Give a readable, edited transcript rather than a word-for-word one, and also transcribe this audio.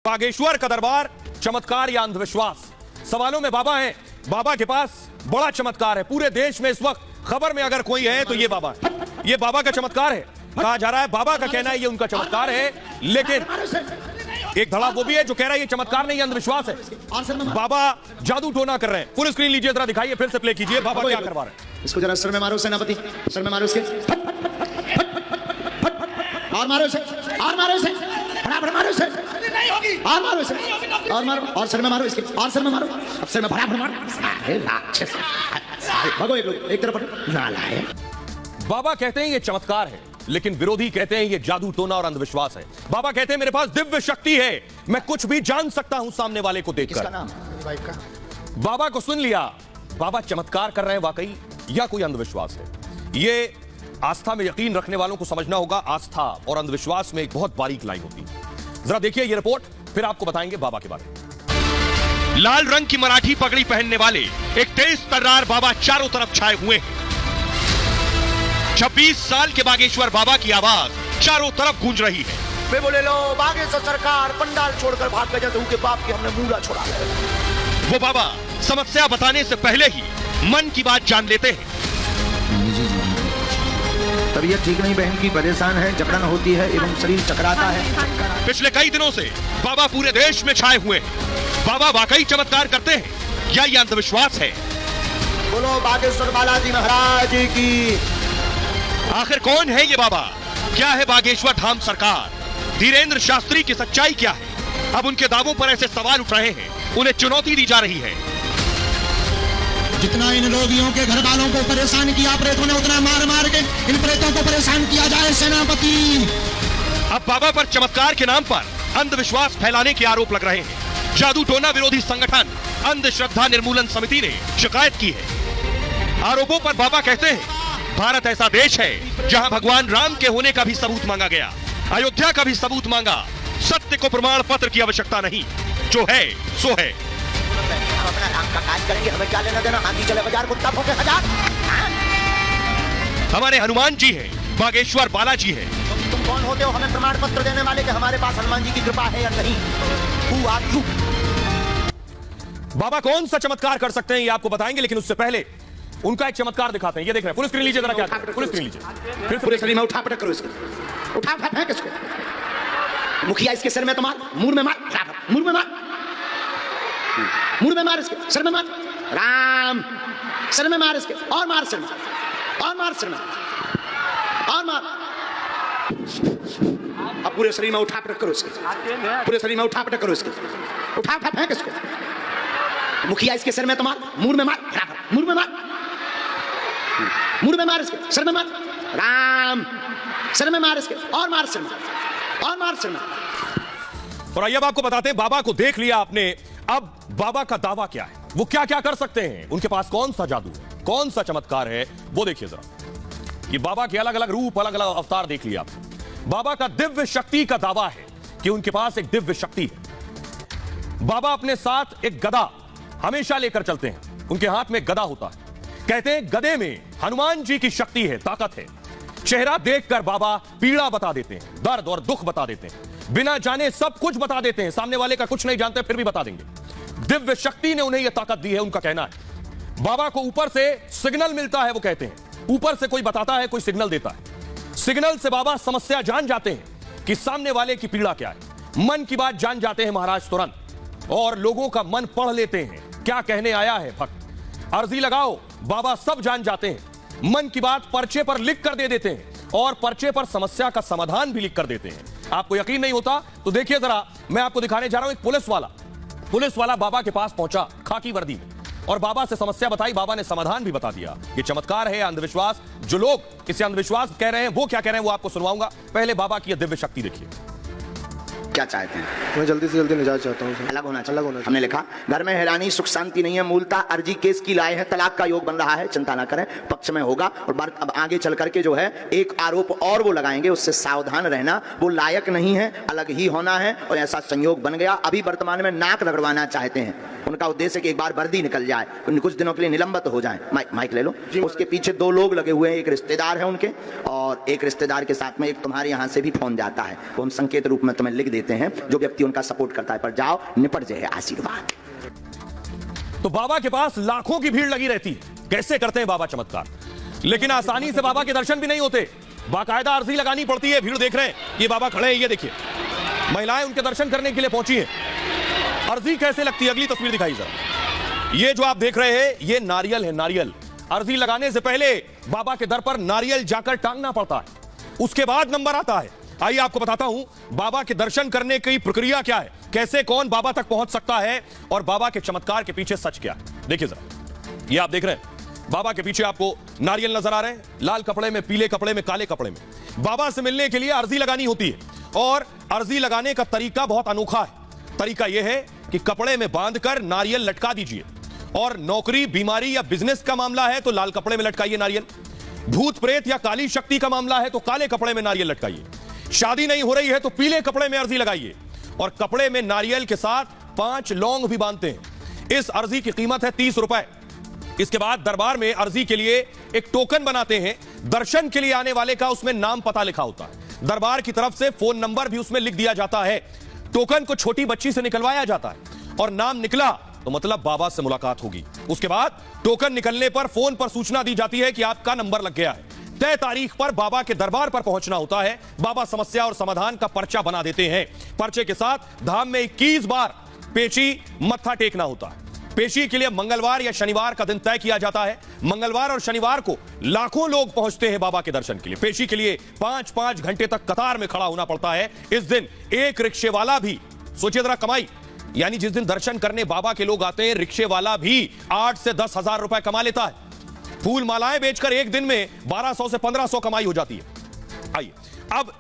बागेश्वर का दरबार, चमत्कार या अंधविश्वास? सवालों में बाबा हैं। बाबा के पास बड़ा चमत्कार है। पूरे देश में इस वक्त खबर में अगर कोई है तो ये बाबा है। ये बाबा का चमत्कार है। कहा जा रहा है, बाबा का कहना है ये उनका चमत्कार है, लेकिन एक धड़ा वो भी है जो कह रहा है ये चमत्कार नहीं, अंधविश्वास है। बाबा जादू टोना कर रहे हैं। फुल स्क्रीन लीजिए, जरा दिखाइए, फिर से प्ले कीजिए। बाबा क्या करवा रहे हैं? इसको जरा सर में मारो सेनापति, सर में मारो इसके, और मारो इसे, और मारो इसे, बराबर मारो इसे, और मारो इसे, और मारो, और सर में मारो इसके, और सर में मारो, अब सर में बराबर मारो। अरे राक्षस, भागो एक लोग, एक तरफ हटो, नालायक। बाबा कहते हैं ये चमत्कार है, लेकिन विरोधी कहते हैं ये जादू टोना और अंधविश्वास है। बाबा कहते हैं मेरे पास दिव्य शक्ति है, मैं कुछ भी जान सकता हूं सामने वाले को देखकर। किसका नाम वाइफ का? बाबा को सुन लिया। बाबा चमत्कार कर रहे हैं वाकई या कोई अंधविश्वास है? ये आस्था में यकीन रखने वालों को समझना होगा। आस्था और अंधविश्वास में एक बहुत बारीक लाइन होती है। जरा देखिए ये रिपोर्ट, फिर आपको बताएंगे बाबा के बारे में। लाल रंग की मराठी पगड़ी पहनने वाले एक तेज तर्रार बाबा चारों तरफ छाए हुए हैं। 26 साल के बागेश्वर बाबा की आवाज चारों तरफ गूंज रही है। वे बोले लो बागेश्वर सरकार पंडाल छोड़कर भाग गए, जैसे उनके बाप की हमने मूड़ा छोड़ा है। वो बाबा समस्या बताने से पहले ही मन की बात जान लेते हैं। तबीयत ठीक नहीं बहन की, परेशान है, जकड़न होती है एवं शरीर चकराता है। पिछले कई दिनों से बाबा पूरे देश में छाए हुए हैं। बाबा वाकई चमत्कार करते हैं या ये अंधविश्वास है? बोलो बागेश्वर बालाजी महाराज की। आखिर कौन है ये बाबा? क्या है बागेश्वर धाम सरकार? धीरेन्द्र शास्त्री की सच्चाई क्या है? अब उनके दावों पर ऐसे सवाल उठ रहे हैं, उन्हें चुनौती दी जा रही है। जितना इन रोगियों के घर वालों को परेशान किया प्रेतों ने, उतना मार मार के इन प्रेतों को परेशान किया जाए सेनापति। अब बाबा पर चमत्कार के नाम पर अंधविश्वास फैलाने के आरोप लग रहे हैं। जादू टोना विरोधी संगठन अंधश्रद्धा निर्मूलन समिति ने शिकायत की है। आरोपों पर बाबा कहते हैं भारत ऐसा देश है जहां भगवान राम के होने का भी सबूत मांगा गया, अयोध्या का भी सबूत मांगा। सत्य को प्रमाण पत्र की आवश्यकता नहीं, जो है सो है। हम अपना राम का काज करेंगे, हमें क्या लेना देना? आंधी चले बाजार, कुत्ता भौंके हजार। हमारे हनुमान जी हैं, बागेश्वर बालाजी हैं। तुम कौन होते हो हमें प्रमाण पत्र देने वाले कि हमारे पास हनुमान जी की कृपा है या नहीं? Who are you? बाबा कौन सा चमत्कार कर सकते हैं ये आपको बताएंगे, लेकिन उससे पहले उनका एक चमत्कार दिखाते हैं। ये देख रहे हैं, पुलिस स्क्रीन लीजिए जरा। क्या पुलिस स्क्रीन लीजिए, फिर पूरे शरीर में उठा पटक करो इसको, उठा उठा फेंक इसको। मुखिया इसके सिर में तो मार, मुंह में मार, मुंह में मार, मुंह में मार, इसके सिर में मार। राम सिर में मार इसके, और मार सिर में, और मार सिर में, और मार। अब पूरे शरीर में उठा पटक करो इसके, पूरे शरीर में उठा पटक करो इसके, उठा उठा फेंक इसको। मुखिया इसके सिर में तो मार, मुंह में मार, मुंह में मार, मुंह में मार, इसके सिर में मार। राम सिर में मार इसके, और मार सिर में, और मार सिर में। और आइए अब आपको बताते हैं, बाबा को देख लिया आपने, अब बाबा का दावा क्या है, वो क्या क्या कर सकते हैं, उनके पास कौन सा जादू है, कौन सा चमत्कार है, वो देखिए जरा। ये बाबा के अलग अलग रूप, अलग अलग अवतार देख लिया आपने। बाबा का दिव्य शक्ति का दावा है कि उनके पास एक दिव्य शक्ति है। बाबा अपने साथ एक गदा हमेशा लेकर चलते हैं। उनके हाथ में गदा होता है। कहते हैं गदे में हनुमान जी की शक्ति है, ताकत है। चेहरा देखकर बाबा पीड़ा बता देते हैं, दर्द और दुख बता देते हैं, बिना जाने सब कुछ बता देते हैं। सामने वाले का कुछ नहीं जानते फिर भी बता देंगे। दिव्य शक्ति ने उन्हें यह ताकत दी है, उनका कहना है। बाबा को ऊपर से सिग्नल मिलता है, वो कहते हैं ऊपर से कोई बताता है, कोई सिग्नल देता है। सिग्नल से बाबा समस्या जान जाते हैं कि सामने वाले की पीड़ा क्या है। मन की बात जान जाते हैं महाराज तुरंत, और लोगों का मन पढ़ लेते हैं, क्या कहने आया है भक्त। अर्जी लगाओ, बाबा सब जान जाते हैं। मन की बात पर्चे पर लिख कर दे देते हैं, और पर्चे पर समस्या का समाधान भी लिख कर देते हैं। आपको यकीन नहीं होता तो देखिए जरा, मैं आपको दिखाने जा रहा हूं। एक पुलिस वाला बाबा के पास पहुंचा खाकी वर्दी में, और बाबा से समस्या बताई। बाबा ने समाधान भी बता दिया। ये चमत्कार है, अंधविश्वास? जो लोग इसे अंधविश्वास कह रहे हैं वो क्या कह रहे हैं वो आपको सुनवाऊंगा। पहले बाबा की यह दिव्य शक्ति देखिए। क्या चाहते हैं? मैं जल्दी से जल्दी निजात चाहता हूँ। अलग होना चाहिए। हमने लिखा घर में हैरानी सुख शांति नहीं है, मूलतः अर्जी केस की लाए हैं, तलाक का योग बन रहा है, चिंता ना करें, पक्ष में होगा। और बात अब आगे चल करके जो है एक आरोप और वो लगाएंगे, उससे सावधान रहना। वो लायक नहीं है, अलग ही होना है, और ऐसा संयोग बन गया। अभी वर्तमान में नाक रगड़वाना चाहते हैं। उनका उद्देश्य है कि एक बार वर्दी निकल जाए, कुछ दिनों के लिए निलंबित हो जाए। माइक ले लो। उसके पीछे 2 लोग लगे हुए हैं, एक रिश्तेदार है उनके, और एक रिश्तेदार के साथ में एक तुम्हारे यहाँ से भी फोन जाता है, वो हम संकेत रूप में तुम्हें लिख देते हैं, जो व्यक्ति उनका सपोर्ट करता है। पर जाओ, निपट जाए, आशीर्वाद। तो बाबा के पास लाखों की भीड़ लगी रहती है। कैसे करते हैं बाबा चमत्कार? लेकिन आसानी से बाबा के दर्शन भी नहीं होते, बाकायदा अर्जी लगानी पड़ती है। भीड़ देख रहे हैं, ये बाबा खड़े हैं, ये देखिए महिलाएं उनके दर्शन करने के लिए पहुंची हैं। अर्जी कैसे लगती है, अगली तस्वीर दिखाई जरा। ये जो आप देख रहे हैं, ये नारियल है, नारियल। अर्जी लगाने से पहले बाबा के दर पर नारियल जाकर टांगना पड़ता है, उसके बाद नंबर आता है। आइए आपको बताता हूं बाबा के दर्शन करने की प्रक्रिया क्या है, कैसे कौन बाबा तक पहुंच सकता है, और बाबा के चमत्कार के पीछे सच क्या है। देखिए जरा, ये आप देख रहे हैं, बाबा के पीछे आपको नारियल नजर आ रहे हैं, लाल कपड़े में, पीले कपड़े में, काले कपड़े में। बाबा से मिलने के लिए अर्जी लगानी होती है, और अर्जी लगाने का तरीका बहुत अनोखा है। तरीका यह है कि कपड़े में बांधकर नारियल लटका दीजिए, और नौकरी, बीमारी या बिजनेस का मामला है तो लाल कपड़े में लटकाइए नारियल। भूत प्रेत या काली शक्ति का मामला है तो काले कपड़े में नारियल लटकाइए। शादी नहीं हो रही है तो पीले कपड़े में अर्जी लगाइए, और कपड़े में नारियल के साथ 5 लौंग भी बांधते हैं। इस अर्जी की कीमत है 30 रुपए। इसके बाद दरबार में अर्जी के लिए एक टोकन बनाते हैं, दर्शन के लिए आने वाले का उसमें नाम पता लिखा होता है, दरबार की तरफ से फोन नंबर भी उसमें लिख दिया जाता है। टोकन को छोटी बच्ची से निकलवाया जाता है, और नाम निकला तो मतलब बाबा से मुलाकात होगी। उसके बाद टोकन निकलने पर फोन पर सूचना दी जाती है कि आपका नंबर लग गया है। तय तारीख पर बाबा के दरबार पर पहुंचना होता है। बाबा समस्या और समाधान का पर्चा बना देते हैं। पर्चे के साथ धाम में 21 बार पेची मत्था टेकना होता है। पेशी के लिए मंगलवार या शनिवार का दिन तय किया जाता है। मंगलवार और शनिवार को लाखों लोग पहुंचते हैं बाबा के दर्शन के लिए। पेशी के लिए 5-5 घंटे तक कतार में खड़ा होना पड़ता है। इस दिन एक रिक्शे वाला भी, सोचिए जरा कमाई, यानी जिस दिन दर्शन करने बाबा के लोग आते हैं, रिक्शे वाला भी 8 से 10 हजार रुपए कमा लेता है। फूल मालाएं बेचकर एक दिन में 1200 से 1500 कमाई हो जाती है। आइए अब